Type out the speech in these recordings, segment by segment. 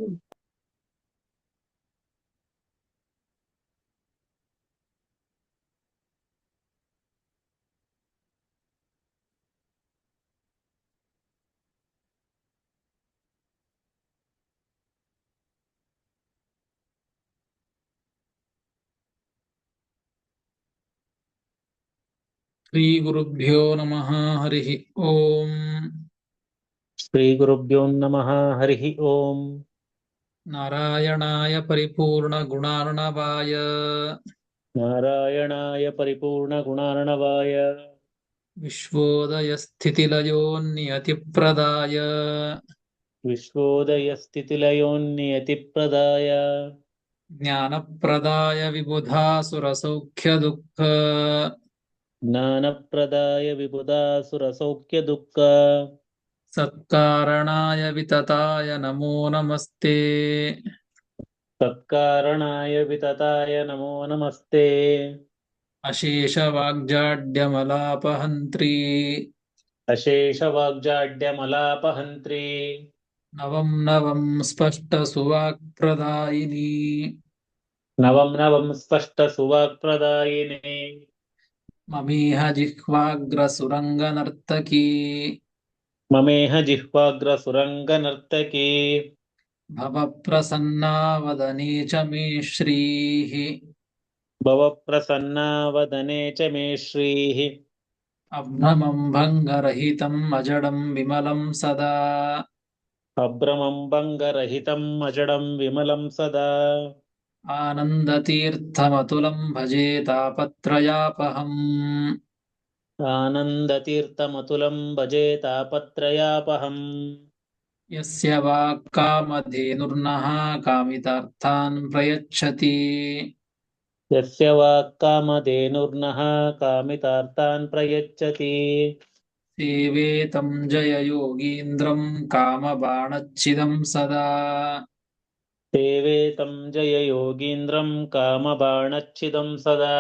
ಶ್ರೀ ಗುರುಭ್ಯೋ ನಮಃ ಹರಿ ಓಂ. ಶ್ರೀಗುರುಭ್ಯೋ ನಮಃ ಹರಿ ಓಂ. ನಾರಾಯಣಾಯ ಪರಿಪೂರ್ಣ ಗುಣಾರ್ಣವಾಯ ನಾರಾಯಣಾಯ ಪರಿಪೂರ್ಣ ಗುಣಾರ್ಣವಾಯ ವಿಶ್ವೋದಯ ಸ್ಥಿತಿಲಯೋನ್ನಿಯತಿಪ್ರದಾಯ ವಿಶ್ವೋದಯ ಸ್ಥಿತಿಲಯೋನ್ನಿಯತಿಪ್ರದಾಯ ಜ್ಞಾನಪ್ರದಾಯ ವಿಬುಧಾಸುರಸೌಖ್ಯ ದುಃಖ ಜ್ಞಾನಪ್ರದಾಯ ವಿಬುಧಾಸುರಸೌಖ್ಯ ದುಃಖ ಸತ್ಕಾರಣಾಯ ವಿತತಾಯ ನಮೋ ನಮಸ್ತೆ. ತತ್ಕಾರಣಾಯ ವಿತತಾಯ ನಮೋ ನಮಸ್ತೆ. ಅಶೇಷ ವಾಗ್ಜಾಡ್ಯಮಲಾಪಹಂತ್ರಿ ಅಶೇಷ ವಾಗ್ಜಾಡ್ಯಮಲಾಪಹಂತ್ರಿ ನವಂ ನವಂ ಸ್ಪಷ್ಟ ಸುವಾಕ್ಪ್ರದಾಯಿನಿ ನವಂ ನವಂ ಸ್ಪಷ್ಟ ಸುವಾಕ್ಪ್ರದಾಯಿನಿ ಮಮೀಹ ಜಿಹ್ವಾಗ್ರ ಸುರಂಗ ನರ್ತಕಿ ಮಮೇಹ ಜಿಹ್ವಾಗ್ರ ಸುರಂಗ ನರ್ತಕಿ ಭವ ಪ್ರಸನ್ನಾ ವದನೆ ಚ ಮೇ ಶ್ರೀಃ. ಭವ ಪ್ರಸನ್ನಾ ವದನೆ ಚ ಮೇ ಶ್ರೀಃ. ಅಭ್ರಮಂ ಭಂಗರಹಿತಂ ಅಜಡಂ ವಿಮಲಂ ಸದಾ ಅಭ್ರಮಂ ಭಂಗರಹಿತಂ ಅಜಡಂ ವಿಮಲಂ ಸದಾ ಆನಂದತೀರ್ಥಮತುಲಂ ಭಜೆ ತಾಪತ್ರಯಾಪಹಂ. ಆನಂದತೀರ್ಥಮತುಲಂ ಭಜೆ ತಾಪತ್ರಯಾಪಹಂ. ಯಸ್ಯ ವಾಕ್ಕಾಮಧೇನುರ್ನಃ ಕಾಮಿತಾರ್ಥಾನ್ ಪ್ರಯಚ್ಛತಿ ಯಸ್ಯ ವಾಕ್ಕಾಮಧೇನುರ್ನಃ ಕಾಮಿತಾರ್ಥಾನ್ ಪ್ರಯಚ್ಛತಿ ಸೇವೇತಂ ಜಯ ಯೋಗೀಂದ್ರಂ ಕಾಮಬಾಣಚ್ಛಿದಂ ಸದಾ ಸೇವೇತಂ ಜಯ ಯೋಗೀಂದ್ರಂ ಕಾಮಬಾಣಚ್ಛಿದಂ ಸದಾ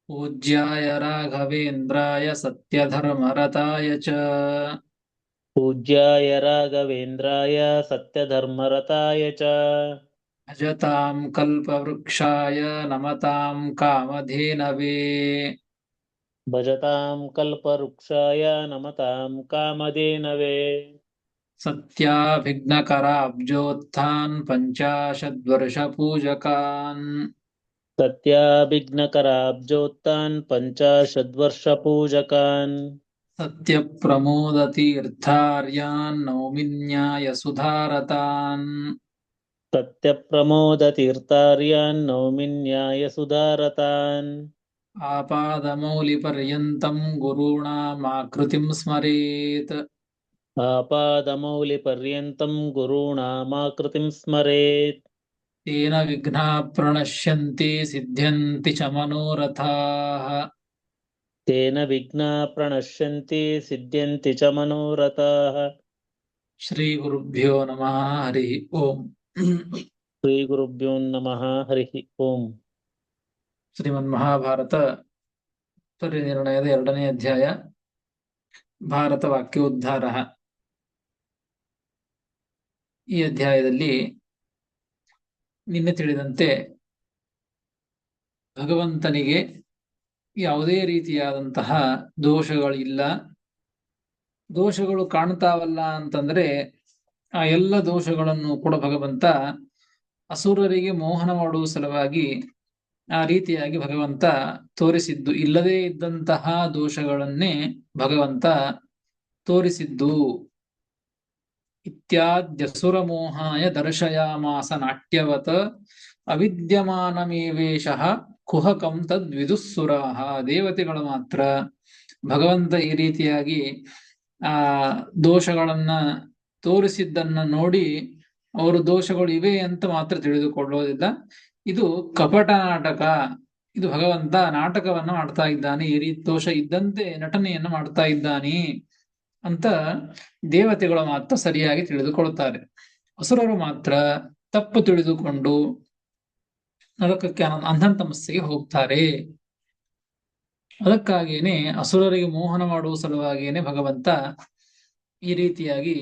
पूज्याय राघवेन्द्राय सत्यधर्मरताय च पूज्याय राघवेन्द्राय सत्यधर्मरताय च भजतां कल्पवृक्षाय नमतां कामधेनवे भजतां कल्पवृक्षाय नमतां कामधेनवे सत्याभिघ्नकराब्जोत्थान् पञ्चाशद्वर्षपूजकान् सत्याभिघ्नकराब्जोत्थान् पञ्चाशद्वर्षपूजकान् सत्यप्रमोदतीर्थार्यान् नौमिन्यायसुधारतान् सत्यप्रमोदतीर्थार्यान् नौमि न्यायसुधारतान् आपादमौलिपर्यन्तं गुरूणामाकृतिं स्मरेत् आपादमौलिपर्यन्तं गुरूणामाकृतिं स्मरेत् तेन विघ्नाः प्रणश्यन्ति सिद्ध्यन्ति च मनोरथाः तेन विघ्नाः प्रणश्यन्ति सिद्ध्यन्ति च मनोरथाः। श्रीगुरुभ्यो नमः हरि ओम्. श्रीगुरुभ्यो नमः हरि ओम्. ಶ್ರೀಮನ್ಮಹಾಭಾರತ ನಿರ್ಣಯದ 2ನೇ ಅಧ್ಯಾಯ ಭಾರತ ವಾಕ್ಯೋದ್ಧಾರ. ಈ ಅಧ್ಯಾಯದಲ್ಲಿ ನಿನ್ನೆ ತಿಳಿದಂತೆ ಭಗವಂತನಿಗೆ ಯಾವುದೇ ರೀತಿಯಾದಂತಹ ದೋಷಗಳಿಲ್ಲ. ದೋಷಗಳು ಕಾಣ್ತಾವಲ್ಲ ಅಂತಂದ್ರೆ ಆ ಎಲ್ಲ ದೋಷಗಳನ್ನು ಕೂಡ ಭಗವಂತ ಅಸುರರಿಗೆ ಮೋಹನ ಮಾಡುವ ಸಲುವಾಗಿ ಆ ರೀತಿಯಾಗಿ ಭಗವಂತ ತೋರಿಸಿದ್ದು. ಇಲ್ಲದೇ ಇದ್ದಂತಹ ದೋಷಗಳನ್ನೇ ಭಗವಂತ ತೋರಿಸಿದ್ದು. ಇತ್ಯಾದ್ಯಸುರ ಮೋಹಾಯ ದರ್ಶಯಾಮಾಸ ನಾಟ್ಯವತ್ ಅವಿದ್ಯಮಾನಮೇವೇಶಃ ಕುಹಕಂ ತದ್ವಿದುಸ್ಸುರಾಹ. ದೇವತೆಗಳು ಮಾತ್ರ ಭಗವಂತ ಈ ರೀತಿಯಾಗಿ ಆ ದೋಷಗಳನ್ನ ತೋರಿಸಿದ್ದನ್ನ ನೋಡಿ ಅವರು ದೋಷಗಳು ಇವೆ ಅಂತ ಮಾತ್ರ ತಿಳಿದುಕೊಳ್ಳೋದಿಲ್ಲ. ಇದು ಕಪಟ ನಾಟಕ, ಇದು ಭಗವಂತ ನಾಟಕವನ್ನ ಮಾಡ್ತಾ ಇದ್ದಾನೆ, ಈ ರೀತಿ ದೋಷ ಇದ್ದಂತೆ ನಟನೆಯನ್ನು ಮಾಡ್ತಾ ಇದ್ದಾನೆ ಅಂತ ದೇವತೆಗಳು ಮಾತ್ರ ಸರಿಯಾಗಿ ತಿಳಿದುಕೊಳ್ತಾರೆ. ಅಸುರರು ಮಾತ್ರ ತಪ್ಪು ತಿಳಿದುಕೊಂಡು ನರಕಕ್ಕೆ ಅಂಧನ್ ತಮಸ್ಸಿಗೆ ಹೋಗ್ತಾರೆ. ಅದಕ್ಕಾಗಿಯೇನೆ ಅಸುರರಿಗೆ ಮೋಹನ ಮಾಡುವ ಸಲುವಾಗಿಯೇನೆ ಭಗವಂತ ಈ ರೀತಿಯಾಗಿ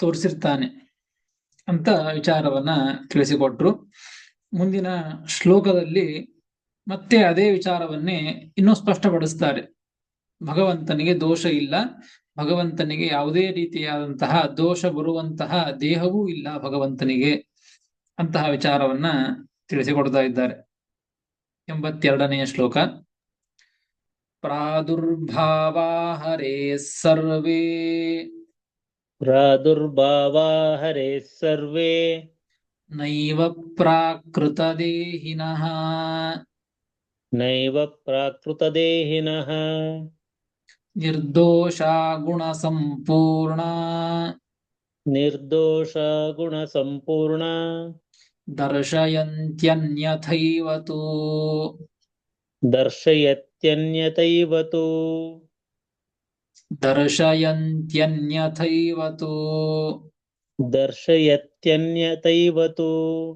ತೋರಿಸಿರ್ತಾನೆ. ಅಂತ ವಿಚಾರವನ್ನ ತಿಳಿಸಿಕೊಟ್ರು. ಮುಂದಿನ ಶ್ಲೋಕದಲ್ಲಿ ಮತ್ತೆ ಅದೇ ವಿಚಾರವನ್ನೇ ಇನ್ನೂ ಸ್ಪಷ್ಟಪಡಿಸ್ತಾರೆ. ಭಗವಂತನಿಗೆ ದೋಷ ಇಲ್ಲ, ಭಗವಂತನಿಗೆ ಯಾವುದೇ ರೀತಿಯಾದಂತಹ ದೋಷ ಬರುವಂತಹ ದೇಹವೂ ಇಲ್ಲ ಭಗವಂತನಿಗೆ, ಅಂತಹ ವಿಚಾರವನ್ನ ತಿಳಿಸಿಕೊಡ್ತಾ ಇದ್ದಾರೆ. 82ನೆಯ ಶ್ಲೋಕ. ಪ್ರಾದುರ್ಭಾವಾ ಹರೇ ಸರ್ವೇ ಪ್ರಾದುರ್ಭಾವಾ ಹರೇ ಸರ್ವೇ ನೈವ ಪ್ರಾಕೃತದೇಹಿನಃ ನೈವ ಪ್ರಾಕೃತದೇಹಿನಃ ನಿರ್ದೋಷಾ ಗುಣಸಂಪೂರ್ಣ ನಿರ್ದೋಷ ಗುಣಸಂಪೂರ್ಣ ದರ್ಶಯಂತ್ಯನ್ಯಥೈವ ತು ದರ್ಶಯತ್ಯನ್ಯತೈವ ತು ದರ್ಶಯಂತ್ಯನ್ಯಥೈವ ತು ದರ್ಶಯತ್ಯನ್ಯತೈವ ತು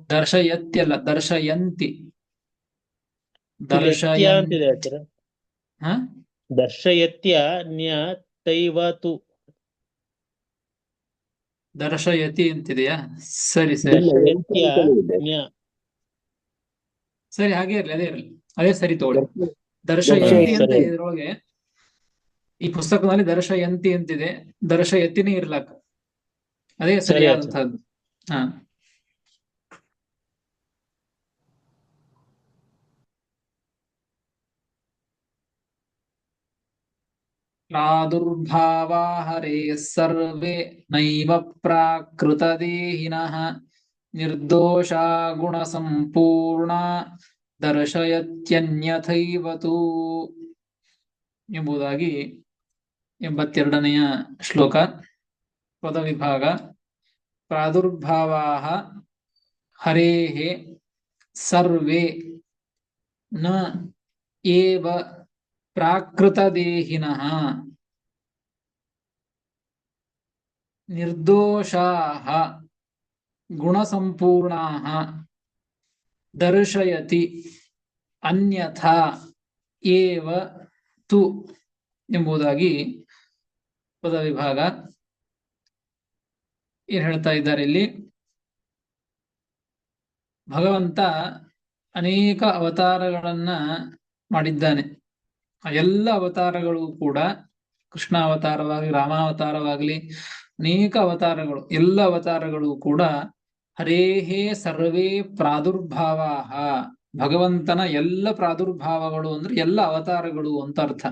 ದರ್ಶಯತ್ಯಲ್ಲ, ದರ್ಶಯಂತಿ. ಇಲ್ಲಿ ಯತ್ಯ ದರ್ಶಯನ್ ಅಂತಿದೆ ಹತ್ತಿರ. ಹ ದರ್ಶಯತ್ಯನ್ಯತೈವ ತು. ದರ್ಶಯತಿ ಅಂತಿದೆಯಾ? ಸರಿ ಸರಿ ಇಲ್ಲ, ಯತ್ಯ ನ್ಯ. ಸರಿ, ಹಾಗೆ ಇರ್ಲಿ, ಅದೇ ಇರಲಿ, ಅದೇ ಸರಿ ತಗೊಳ್ಳಿ. ಹಾ, ದರ್ಶಯಂತಿ ಅಂತ ಸರಿ. ಇದ್ರೊಳಗೆ ಈ ಪುಸ್ತಕದಲ್ಲಿ ದರ್ಶಯಂತಿ ಅಂತಿದೆ, ದರ್ಶಯತಿನೇ ಇರ್ಲಕ್ಕ, ಅದೇ ಸರಿ ಆಚಾರ್ಯ. ಸರಿಯಾದಂತಹದ್ದು. ಹಾ, ಪ್ರಾದುರ್ಭಾವಾ ಹರೇ ಸರ್ವೇ ನೈವ ಪ್ರಾಕೃತದೇಹಿನಃ ನಿರ್ದೋಷಾ ಗುಣಸಂಪೂರ್ಣ ದರ್ಶಯತ್ಯನ್ಯಥೈವ ತು ಎಂಬುದಾಗಿ 82ನೆಯ ಶ್ಲೋಕ. ಪದವಿಭಾಗ. ಪ್ರಾದುರ್ಭಾವಾಃ ಹರೇಃ ಸರ್ವೇ ನ ಏವ ಪ್ರಾಕೃತದೇಹಿನಃ ನಿರ್ದೋಷಾಃ ಗುಣಸಂಪೂರ್ಣಾಃ ದರ್ಶಯತಿ ಅನ್ಯಥಾ ಏವ ತು ಎಂಬುದಾಗಿ ಪದವಿಭಾಗ. ಏನ್ ಹೇಳ್ತಾ ಇದ್ದಾರೆ ಇಲ್ಲಿ? ಭಗವಂತ ಅನೇಕ ಅವತಾರಗಳನ್ನ ಮಾಡಿದ್ದಾನೆ. ಆ ಎಲ್ಲ ಅವತಾರಗಳು ಕೂಡ, ಕೃಷ್ಣ ಅವತಾರವಾಗಲಿ, ರಾಮಾವತಾರವಾಗಲಿ, ಅನೇಕ ಅವತಾರಗಳು, ಎಲ್ಲ ಅವತಾರಗಳು ಕೂಡ ಹರೇಹೇ ಸರ್ವೇ ಪ್ರಾದುರ್ಭಾವಾಃ, ಭಗವಂತನ ಎಲ್ಲ ಪ್ರಾದುರ್ಭಾವಗಳು ಅಂದ್ರೆ ಎಲ್ಲ ಅವತಾರಗಳು ಅಂತ ಅರ್ಥ.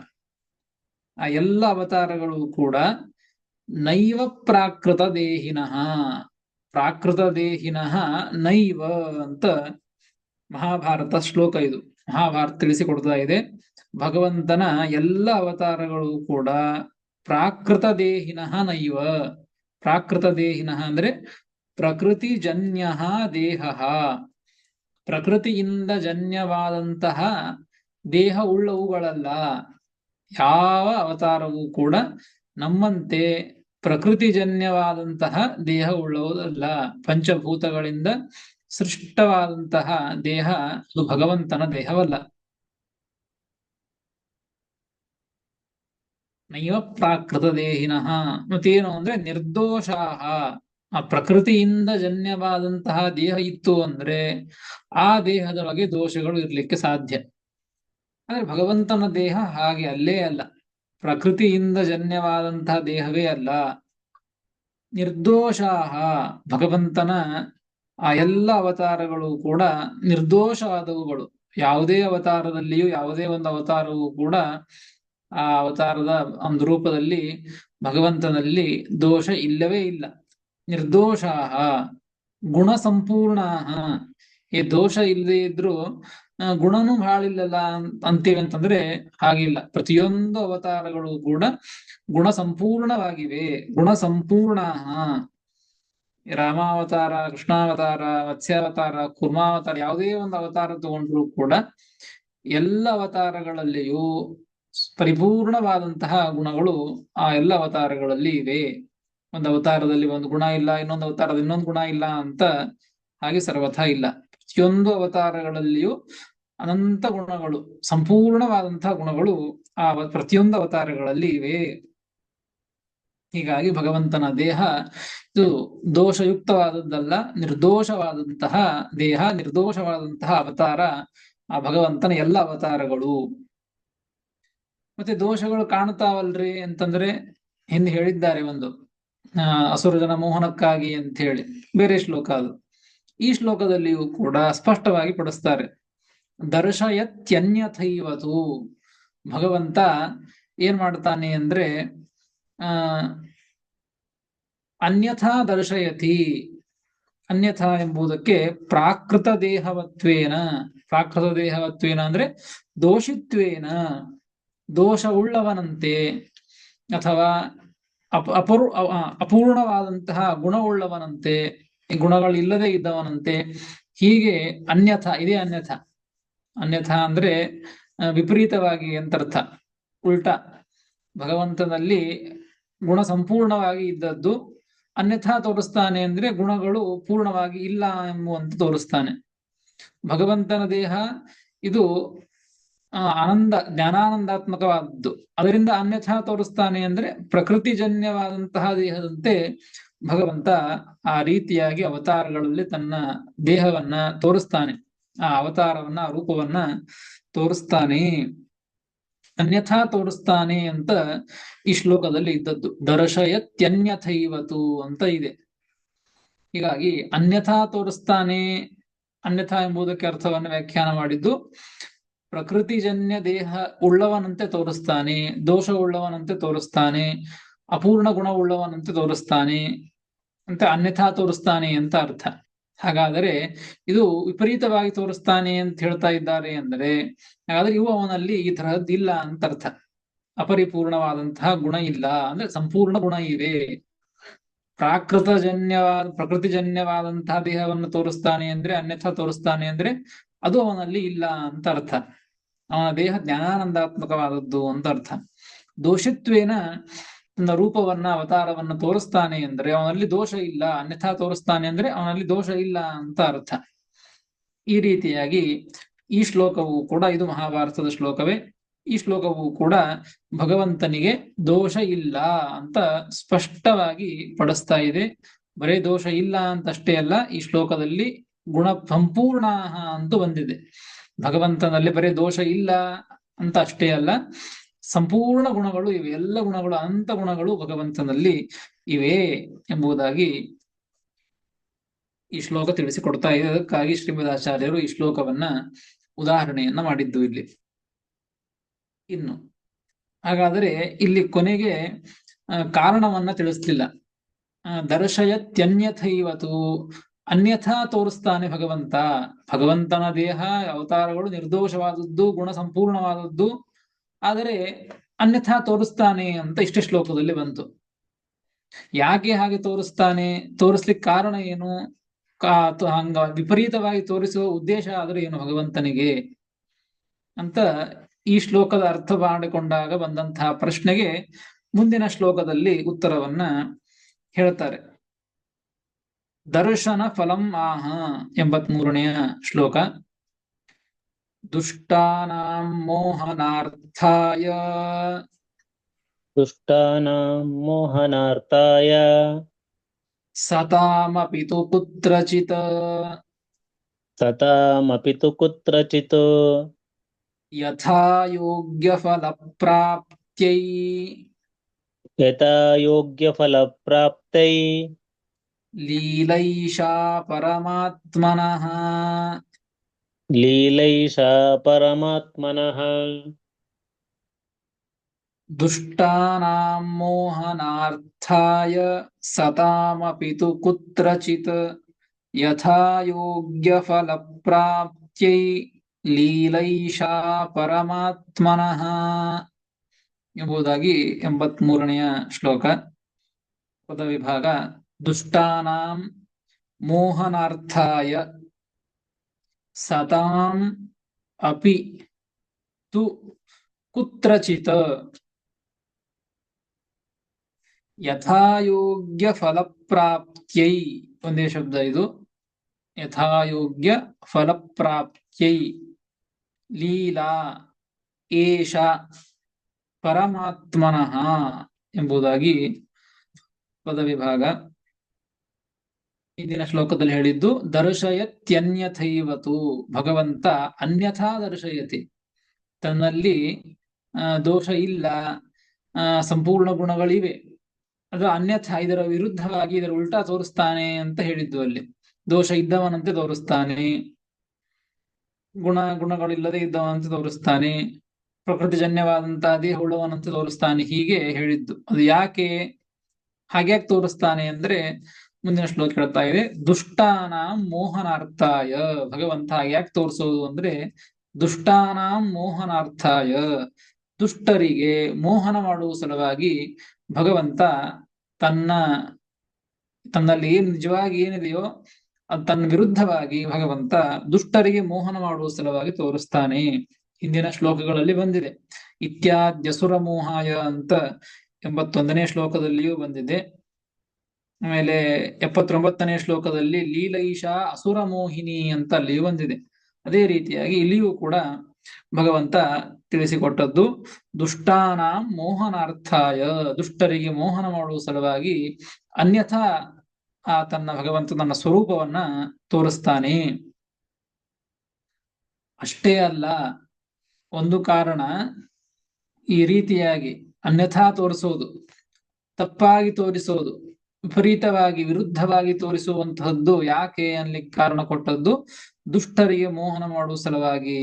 ಆ ಎಲ್ಲ ಅವತಾರಗಳು ಕೂಡ ನೈವ ಪ್ರಾಕೃತ ದೇಹಿನಃ, ಪ್ರಾಕೃತ ದೇಹಿನಃ ನೈವ ಅಂತ ಮಹಾಭಾರತ ಶ್ಲೋಕ ಇದು. ಮಹಾಭಾರತ ತಿಳಿಸಿಕೊಡ್ತಾ ಇದೆ, ಭಗವಂತನ ಎಲ್ಲ ಅವತಾರಗಳು ಕೂಡ ಪ್ರಾಕೃತ ದೇಹಿನಃ ನೈವ. ಪ್ರಾಕೃತ ದೇಹಿನಃ ಅಂದ್ರೆ ಪ್ರಕೃತಿ ಜನ್ಯ ದೇಹ, ಪ್ರಕೃತಿಯಿಂದ ಜನ್ಯವಾದಂತಹ ದೇಹ ಉಳ್ಳವುಗಳಲ್ಲ. ಯಾವ ಅವತಾರವೂ ಕೂಡ ನಮ್ಮಂತೆ ಪ್ರಕೃತಿಜನ್ಯವಾದಂತಹ ದೇಹ ಉಳ್ಳವುದಲ್ಲ. ಪಂಚಭೂತಗಳಿಂದ ಸೃಷ್ಟವಾದಂತಹ ದೇಹ ಅದು ಭಗವಂತನ ದೇಹವಲ್ಲ. ನೈವ ಪ್ರಾಕೃತ ದೇಹಿನಃ ಮತ್ತೇನು ಅಂದ್ರೆ ನಿರ್ದೋಷಾಹ, ಆ ಪ್ರಕೃತಿಯಿಂದ ಜನ್ಯವಾದಂತಹ ದೇಹ ಇತ್ತು ಅಂದ್ರೆ ಆ ದೇಹದೊಳಗೆ ದೋಷಗಳು ಇರ್ಲಿಕ್ಕೆ ಸಾಧ್ಯ. ಆದ್ರೆ ಭಗವಂತನ ದೇಹ ಹಾಗೆ ಅಲ್ಲೇ ಅಲ್ಲ, ಪ್ರಕೃತಿಯಿಂದ ಜನ್ಯವಾದಂತಹ ದೇಹವೇ ಅಲ್ಲ. ನಿರ್ದೋಷಾಹ, ಭಗವಂತನ ಆ ಎಲ್ಲ ಅವತಾರಗಳು ಕೂಡ ನಿರ್ದೋಷವಾದವುಗಳು. ಯಾವುದೇ ಅವತಾರದಲ್ಲಿಯೂ ಯಾವುದೇ ಒಂದು ಅವತಾರವೂ ಕೂಡ ಆ ಅವತಾರದ ಒಂದು ರೂಪದಲ್ಲಿ ಭಗವಂತನಲ್ಲಿ ದೋಷ ಇಲ್ಲವೇ ಇಲ್ಲ. ನಿರ್ದೋಷಾಹ ಗುಣ ಸಂಪೂರ್ಣಾಹ, ಈ ದೋಷ ಇಲ್ಲದೆ ಇದ್ರು ಗುಣನೂ ಬಹಳಿಲ್ಲಲ್ಲ ಅಂತೀವಿ ಅಂತಂದ್ರೆ ಹಾಗಿಲ್ಲ. ಪ್ರತಿಯೊಂದು ಅವತಾರಗಳು ಕೂಡ ಗುಣ ಸಂಪೂರ್ಣವಾಗಿವೆ. ಗುಣ ಸಂಪೂರ್ಣ. ರಾಮಾವತಾರ, ಕೃಷ್ಣಾವತಾರ, ಮತ್ಸ್ಯಾವತಾರ, ಕೂರ್ಮಾವತಾರ, ಯಾವುದೇ ಒಂದು ಅವತಾರ ತಗೊಂಡ್ರು ಕೂಡ ಎಲ್ಲ ಅವತಾರಗಳಲ್ಲಿಯೂ ಪರಿಪೂರ್ಣವಾದಂತಹ ಗುಣಗಳು ಆ ಎಲ್ಲ ಅವತಾರಗಳಲ್ಲಿ ಇವೆ. ಒಂದು ಅವತಾರದಲ್ಲಿ ಒಂದು ಗುಣ ಇಲ್ಲ, ಇನ್ನೊಂದು ಅವತಾರದ ಇನ್ನೊಂದು ಗುಣ ಇಲ್ಲ ಅಂತ ಹಾಗೆ ಸರ್ವಥಾ ಇಲ್ಲ. ಪ್ರತಿಯೊಂದು ಅವತಾರಗಳಲ್ಲಿಯೂ ಅನಂತ ಗುಣಗಳು, ಸಂಪೂರ್ಣವಾದಂತಹ ಗುಣಗಳು ಆ ಪ್ರತಿಯೊಂದು ಅವತಾರಗಳಲ್ಲಿ ಇವೆ. ಹೀಗಾಗಿ ಭಗವಂತನ ದೇಹ ಇದು ದೋಷಯುಕ್ತವಾದದ್ದಲ್ಲ, ನಿರ್ದೋಷವಾದಂತಹ ದೇಹ, ನಿರ್ದೋಷವಾದಂತಹ ಅವತಾರ ಆ ಭಗವಂತನ ಎಲ್ಲ ಅವತಾರಗಳು. ಮತ್ತೆ ದೋಷಗಳು ಕಾಣ್ತಾವಲ್ರಿ ಅಂತಂದ್ರೆ ಹಿಂದೆ ಹೇಳಿದ್ದಾರೆ ಒಂದು ಅಸುರ ಜನ ಮೋಹನಕ್ಕಾಗಿ ಅಂತ ಹೇಳಿ, ಬೇರೆ ಶ್ಲೋಕ ಅದು. ಈ ಶ್ಲೋಕದಲ್ಲಿಯೂ ಕೂಡ ಸ್ಪಷ್ಟವಾಗಿ ಪಡಿಸ್ತಾರೆ, ದರ್ಶಯತ್ಯನ್ಯಥೈವತು. ಭಗವಂತ ಏನ್ ಮಾಡ್ತಾನೆ ಅಂದ್ರೆ ಆ ಅನ್ಯಥಾ ದರ್ಶಯತಿ. ಅನ್ಯಥಾ ಎಂಬುದಕ್ಕೆ ಪ್ರಾಕೃತ ದೇಹವತ್ವೇನ, ಪ್ರಾಕೃತ ದೇಹವತ್ವೇನ ಅಂದ್ರೆ ದೋಷಿತ್ವೇನ, ದೋಷವುಳ್ಳವನಂತೆ ಅಥವಾ ಅಪೂರ್ಣವಾದಂತಹ ಗುಣವುಳ್ಳವನಂತೆ, ಗುಣಗಳಿಲ್ಲದೆ ಇದ್ದವನಂತೆ, ಹೀಗೆ ಅನ್ಯಥಾ, ಇದೇ ಅನ್ಯಥಾ. ಅನ್ಯಥಾ ಅಂದ್ರೆ ವಿಪರೀತವಾಗಿ ಅಂತರ್ಥ, ಉಲ್ಟಾ. ಭಗವಂತನಲ್ಲಿ ಗುಣ ಸಂಪೂರ್ಣವಾಗಿ ಇದ್ದದ್ದು, ಅನ್ಯಥಾ ತೋರಿಸ್ತಾನೆ ಅಂದ್ರೆ ಗುಣಗಳು ಪೂರ್ಣವಾಗಿ ಇಲ್ಲ ಎಂಬುವಂತೆ ತೋರಿಸ್ತಾನೆ. ಭಗವಂತನ ದೇಹ ಇದು ಆನಂದ, ಜ್ಞಾನಾನಂದಾತ್ಮಕವಾದದ್ದು, ಅದರಿಂದ ಅನ್ಯಥಾ ತೋರಿಸ್ತಾನೆ ಅಂದ್ರೆ ಪ್ರಕೃತಿಜನ್ಯವಾದಂತಹ ದೇಹದಂತೆ ಭಗವಂತ ಆ ರೀತಿಯಾಗಿ ಅವತಾರಗಳಲ್ಲಿ ತನ್ನ ದೇಹವನ್ನ ತೋರಿಸ್ತಾನೆ, ಆ ಅವತಾರವನ್ನ, ಆ ರೂಪವನ್ನ ತೋರಿಸ್ತಾನೆ, ಅನ್ಯಥಾ ತೋರಿಸ್ತಾನೆ ಅಂತ ಈ ಶ್ಲೋಕದಲ್ಲಿ ಇದ್ದದ್ದು. ದರ್ಶಯತ್ಯನ್ಯಥೈವತು ಅಂತ ಇದೆ. ಹೀಗಾಗಿ ಅನ್ಯಥಾ ತೋರಿಸ್ತಾನೆ, ಅನ್ಯಥಾ ಎಂಬುದಕ್ಕೆ ಅರ್ಥವನ್ನು ವ್ಯಾಖ್ಯಾನ ಮಾಡಿದ್ದು ಪ್ರಕೃತಿಜನ್ಯ ದೇಹ ಉಳ್ಳವನಂತೆ ತೋರಿಸ್ತಾನೆ, ದೋಷ ಉಳ್ಳವನಂತೆ ತೋರಿಸ್ತಾನೆ, ಅಪೂರ್ಣ ಗುಣ ಉಳ್ಳವನಂತೆ ತೋರಿಸ್ತಾನೆ ಅಂತ ಅನ್ಯಥಾ ತೋರಿಸ್ತಾನೆ ಅಂತ ಅರ್ಥ. ಹಾಗಾದರೆ ಇದು ವಿಪರೀತವಾಗಿ ತೋರಿಸ್ತಾನೆ ಅಂತ ಹೇಳ್ತಾ ಇದ್ದಾರೆ ಅಂದರೆ, ಹಾಗಾದ್ರೆ ಇವು ಅವನಲ್ಲಿ ಈ ತರಹದ್ದು ಇಲ್ಲ ಅಂತ ಅರ್ಥ. ಅಪರಿಪೂರ್ಣವಾದಂತಹ ಗುಣ ಇಲ್ಲ ಅಂದ್ರೆ ಸಂಪೂರ್ಣ ಗುಣ ಇವೆ. ಪ್ರಕೃತಿಜನ್ಯವಾದಂತಹ ದೇಹವನ್ನು ತೋರಿಸ್ತಾನೆ ಅಂದ್ರೆ, ಅನ್ಯಥಾ ತೋರಿಸ್ತಾನೆ ಅಂದ್ರೆ ಅದು ಅವನಲ್ಲಿ ಇಲ್ಲ ಅಂತ ಅರ್ಥ. ಅವನ ದೇಹ ಜ್ಞಾನಾನಂದಾತ್ಮಕವಾದದ್ದು ಅಂತ ಅರ್ಥ. ದೋಷಿತ್ವೇನ ತನ್ನ ರೂಪವನ್ನ, ಅವತಾರವನ್ನ ತೋರಿಸ್ತಾನೆ ಅಂದ್ರೆ ಅವನಲ್ಲಿ ದೋಷ ಇಲ್ಲ, ಅನ್ಯಥಾ ತೋರಿಸ್ತಾನೆ ಅಂದ್ರೆ ಅವನಲ್ಲಿ ದೋಷ ಇಲ್ಲ ಅಂತ ಅರ್ಥ. ಈ ರೀತಿಯಾಗಿ ಈ ಶ್ಲೋಕವು ಕೂಡ, ಇದು ಮಹಾಭಾರತದ ಶ್ಲೋಕವೇ, ಈ ಶ್ಲೋಕವು ಕೂಡ ಭಗವಂತನಿಗೆ ದೋಷ ಇಲ್ಲ ಅಂತ ಸ್ಪಷ್ಟವಾಗಿ ಪಡಿಸ್ತಾ ಇದೆ. ಬರೇ ದೋಷ ಇಲ್ಲ ಅಂತಷ್ಟೇ ಅಲ್ಲ, ಈ ಶ್ಲೋಕದಲ್ಲಿ ಗುಣ ಸಂಪೂರ್ಣ ಅಂತೂ ಬಂದಿದೆ. ಭಗವಂತನಲ್ಲಿ ಬರೇ ದೋಷ ಇಲ್ಲ ಅಂತ ಅಷ್ಟೇ ಅಲ್ಲ, ಸಂಪೂರ್ಣ ಗುಣಗಳು ಇವೆ, ಎಲ್ಲ ಗುಣಗಳು, ಅನಂತ ಗುಣಗಳು ಭಗವಂತನಲ್ಲಿ ಇವೆ ಎಂಬುದಾಗಿ ಈ ಶ್ಲೋಕ ತಿಳಿಸಿಕೊಡ್ತಾ ಇದೆ. ಅದಕ್ಕಾಗಿ ಶ್ರೀಮದಾಚಾರ್ಯರು ಈ ಶ್ಲೋಕವನ್ನ ಉದಾಹರಣೆಯನ್ನ ಮಾಡಿದ್ದು ಇಲ್ಲಿ. ಇನ್ನು ಹಾಗಾದರೆ ಇಲ್ಲಿ ಕೊನೆಗೆ ಕಾರಣವನ್ನ ತಿಳಿಸ್ಲಿಲ್ಲ. ದರ್ಶಯತ್ಯನ್ಯಥೈವತು, ಅನ್ಯಥಾ ತೋರಿಸ್ತಾನೆ ಭಗವಂತ. ಭಗವಂತನ ದೇಹ, ಅವತಾರಗಳು ನಿರ್ದೋಷವಾದದ್ದು, ಗುಣ ಸಂಪೂರ್ಣವಾದದ್ದು, ಆದರೆ ಅನ್ಯಥಾ ತೋರಿಸ್ತಾನೆ ಅಂತ ಇಷ್ಟೇ ಶ್ಲೋಕದಲ್ಲಿ ಬಂತು. ಯಾಕೆ ಹಾಗೆ ತೋರಿಸ್ತಾನೆ, ತೋರಿಸ್ಲಿಕ್ಕೆ ಕಾರಣ ಏನು, ಹಂಗ ವಿಪರೀತವಾಗಿ ತೋರಿಸುವ ಉದ್ದೇಶ ಆದ್ರೆ ಏನು ಭಗವಂತನಿಗೆ ಅಂತ ಈ ಶ್ಲೋಕದ ಅರ್ಥ ಮಾಡಿಕೊಂಡಾಗ ಬಂದಂತಹ ಪ್ರಶ್ನೆಗೆ ಮುಂದಿನ ಶ್ಲೋಕದಲ್ಲಿ ಉತ್ತರವನ್ನ ಹೇಳ್ತಾರೆ. ದರ್ಶನ ಫಲಂ ಆಹ 83ನೆಯ ಶ್ಲೋಕ. ದುಷ್ಟಾನಾಂ ಮೋಹನಾರ್ಥಾಯ ಸತಾಮಪಿ ತು ಕುತ್ರಚಿತ್ ಯಥಾ ಯೋಗ್ಯ ಫಲಪ್ರಾಪ್ತ್ಯೈ ಲೀಲೈಷಾ ಪರಮಾತ್ಮನಃ. ದುಷ್ಟಾನಾಂ ಮೋಹನಾರ್ಥಾಯ ಸತಾಮಪಿ ತು ಕುತ್ರಚಿತ್ ಯಥಾ ಯೋಗ್ಯ ಫಲಪ್ರಾಪ್ತ್ಯೈ ಲೀಲೈಷಾ ಪರಮಾತ್ಮನಃ ಎಂಬುದಾಗಿ 83ನೆಯ ಶ್ಲೋಕ. ಪದವಿಭಾಗ. ದುಷ್ಟಾನಾಂ ಮೋಹನಾರ್ಥಾಯ ಸತಾಂ ಅಪಿ ತು ಕುತ್ರಚಿತ್ ಯಥಾಯೋಗ್ಯ ಫಲಪ್ರಾಪ್ತ್ಯೈ, ಒಂದೇ ಶಬ್ದ ಇದು, ಯಥಾಯೋಗ್ಯ ಫಲಪ್ರಾಪ್ತ್ಯೈ ಲೀಲಾ ಏಷ ಪರಮಾತ್ಮನಃ ಎಂಬುದಾಗಿ ಪದ ವಿಭಾಗ. ಇಂದಿನ ಶ್ಲೋಕದಲ್ಲಿ ಹೇಳಿದ್ದು ದರ್ಶಯತ್ಯನ್ಯಥೈವತು, ಭಗವಂತ ಅನ್ಯಥಾ ದರ್ಶಯತಿ, ತನ್ನಲ್ಲಿ ದೋಷ ಇಲ್ಲ, ಸಂಪೂರ್ಣ ಗುಣಗಳಿವೆ, ಅದು ಅನ್ಯಥಾ ಇದರ ವಿರುದ್ಧವಾಗಿ ಇದರ ಉಲ್ಟಾ ತೋರಿಸ್ತಾನೆ ಅಂತ ಹೇಳಿದ್ದು. ಅಲ್ಲಿ ದೋಷ ಇದ್ದವನಂತೆ ತೋರಿಸ್ತಾನೆ, ಗುಣಗಳಿಲ್ಲದೆ ಇದ್ದವನಂತೆ ತೋರಿಸ್ತಾನೆ, ಪ್ರಕೃತಿಜನ್ಯವಾದಂತಹ ದೇಹ ಉಳ್ಳವನಂತೆ ತೋರಿಸ್ತಾನೆ, ಹೀಗೆ ಹೇಳಿದ್ದು. ಅದು ಯಾಕೆ ಹಾಗ್ಯಾಕೆ ತೋರಿಸ್ತಾನೆ ಅಂದ್ರೆ ಮುಂದಿನ ಶ್ಲೋಕ ಹೇಳ್ತಾ ಇದೆ, ದುಷ್ಟಾನಾಂ ಮೋಹನಾರ್ಥಾಯ. ಭಗವಂತ ಯಾಕೆ ತೋರಿಸೋದು ಅಂದ್ರೆ ದುಷ್ಟಾನಾಂ ಮೋಹನಾರ್ಥಾಯ, ದುಷ್ಟರಿಗೆ ಮೋಹನ ಮಾಡುವ ಸಲುವಾಗಿ ಭಗವಂತ ತನ್ನಲ್ಲಿ ಏನ್ ನಿಜವಾಗಿ ಏನಿದೆಯೋ ಅದು ತನ್ನ ವಿರುದ್ಧವಾಗಿ ಭಗವಂತ ದುಷ್ಟರಿಗೆ ಮೋಹನ ಮಾಡುವ ಸಲುವಾಗಿ ತೋರಿಸ್ತಾನೆ. ಹಿಂದಿನ ಶ್ಲೋಕಗಳಲ್ಲಿ ಬಂದಿದೆ, ಇತ್ಯಾದ್ಯಸುರ ಮೋಹಾಯ ಅಂತ 81ನೇ ಶ್ಲೋಕದಲ್ಲಿಯೂ ಬಂದಿದೆ. ಆಮೇಲೆ 79ನೇ ಶ್ಲೋಕದಲ್ಲಿ ಲೀಲೈಷಾ ಅಸುರ ಮೋಹಿನಿ ಅಂತ ಅಲ್ಲಿಯೂ ಬಂದಿದೆ. ಅದೇ ರೀತಿಯಾಗಿ ಇಲ್ಲಿಯೂ ಕೂಡ ಭಗವಂತ ತಿಳಿಸಿಕೊಟ್ಟದ್ದು ದುಷ್ಟಾನಾಂ ಮೋಹನಾರ್ಥಾಯ, ದುಷ್ಟರಿಗೆ ಮೋಹನ ಮಾಡುವ ಸಲುವಾಗಿ ಅನ್ಯಥಾ ಭಗವಂತ ತನ್ನ ಸ್ವರೂಪವನ್ನ ತೋರಿಸ್ತಾನೆ. ಅಷ್ಟೇ ಅಲ್ಲ, ಒಂದು ಕಾರಣ ಈ ರೀತಿಯಾಗಿ ಅನ್ಯಥಾ ತೋರಿಸೋದು, ತಪ್ಪಾಗಿ ತೋರಿಸೋದು, ವಿಪರೀತವಾಗಿ ವಿರುದ್ಧವಾಗಿ ತೋರಿಸುವಂತಹದ್ದು ಯಾಕೆ ಅನ್ಲಿಕ್ಕೆ ಕಾರಣ ಕೊಟ್ಟದ್ದು ದುಷ್ಟರಿಗೆ ಮೋಹನ ಮಾಡುವ ಸಲುವಾಗಿ,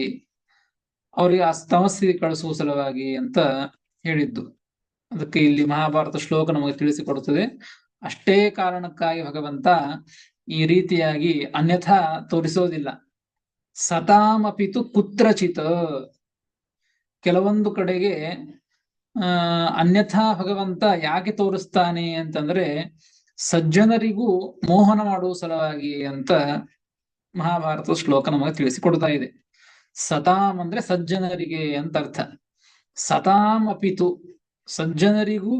ಅವರಿಗೆ ಆ ತಮಸ್ಸಿಗೆ ಕಳಿಸುವ ಸಲುವಾಗಿ ಅಂತ ಹೇಳಿದ್ದು. ಅದಕ್ಕೆ ಇಲ್ಲಿ ಮಹಾಭಾರತ ಶ್ಲೋಕ ನಮಗೆ ತಿಳಿಸಿಕೊಡುತ್ತದೆ. ಅಷ್ಟೇ ಕಾರಣಕ್ಕಾಗಿ ಭಗವಂತ ಈ ರೀತಿಯಾಗಿ ಅನ್ಯಥಾ ತೋರಿಸೋದಿಲ್ಲ. ಸತಾಮಪಿತು ಕುತ್ರಚಿತ್, ಕೆಲವೊಂದು ಕಡೆಗೆ ಅನ್ಯಥಾ ಭಗವಂತ ಯಾಕೆ ತೋರಿಸ್ತಾನೆ ಅಂತಂದ್ರೆ ಸಜ್ಜನರಿಗೂ ಮೋಹನ ಮಾಡುವ ಸಲುವಾಗಿ ಅಂತ ಮಹಾಭಾರತ ಶ್ಲೋಕ ನಮಗೆ ತಿಳಿಸಿಕೊಡ್ತಾ ಇದೆ. ಸತಾಂ ಅಂದ್ರೆ ಸಜ್ಜನರಿಗೆ ಅಂತ ಅರ್ಥ. ಸತಾಂ ಅಪಿತು, ಸಜ್ಜನರಿಗೂ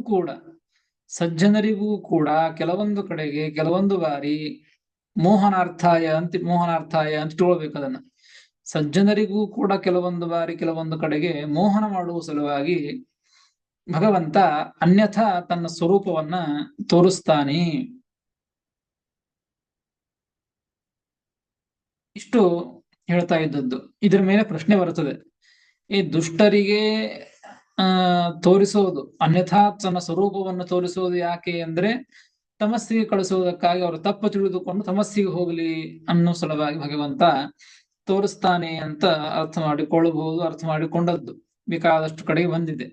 ಕೂಡ ಕೆಲವೊಂದು ಕಡೆಗೆ ಕೆಲವೊಂದು ಬಾರಿ ಮೋಹನಾರ್ಥಾಯ ಅಂತ ಇಟ್ಕೊಳ್ಬೇಕು ಅದನ್ನ. ಸಜ್ಜನರಿಗೂ ಕೂಡ ಕೆಲವೊಂದು ಬಾರಿ ಕೆಲವೊಂದು ಕಡೆಗೆ ಮೋಹನ ಮಾಡುವ ಸಲುವಾಗಿ ಭಗವಂತ ಅನ್ಯಥಾ ತನ್ನ ಸ್ವರೂಪವನ್ನ ತೋರಿಸ್ತಾನೆ. ಇಷ್ಟು ಹೇಳ್ತಾ ಇದ್ದದ್ದು. ಇದರ ಮೇಲೆ ಪ್ರಶ್ನೆ ಬರುತ್ತದೆ, ಈ ದುಷ್ಟರಿಗೆ ತೋರಿಸೋದು, ಅನ್ಯಥಾ ತನ್ನ ಸ್ವರೂಪವನ್ನು ತೋರಿಸೋದು ಯಾಕೆ ಅಂದ್ರೆ ತಮಸ್ಸಿಗೆ ಕಳಿಸುವುದಕ್ಕಾಗಿ, ಅವರು ತಪ್ಪು ತಿಳಿದುಕೊಂಡು ತಮಸ್ಸಿಗೆ ಹೋಗಲಿ ಅನ್ನೋ ಸಲುವಾಗಿ ಭಗವಂತ ತೋರಿಸ್ತಾನೆ ಅಂತ ಅರ್ಥ ಮಾಡಿಕೊಂಡದ್ದು ಬೇಕಾದಷ್ಟು ಕಡೆಗೆ ಬಂದಿದೆ.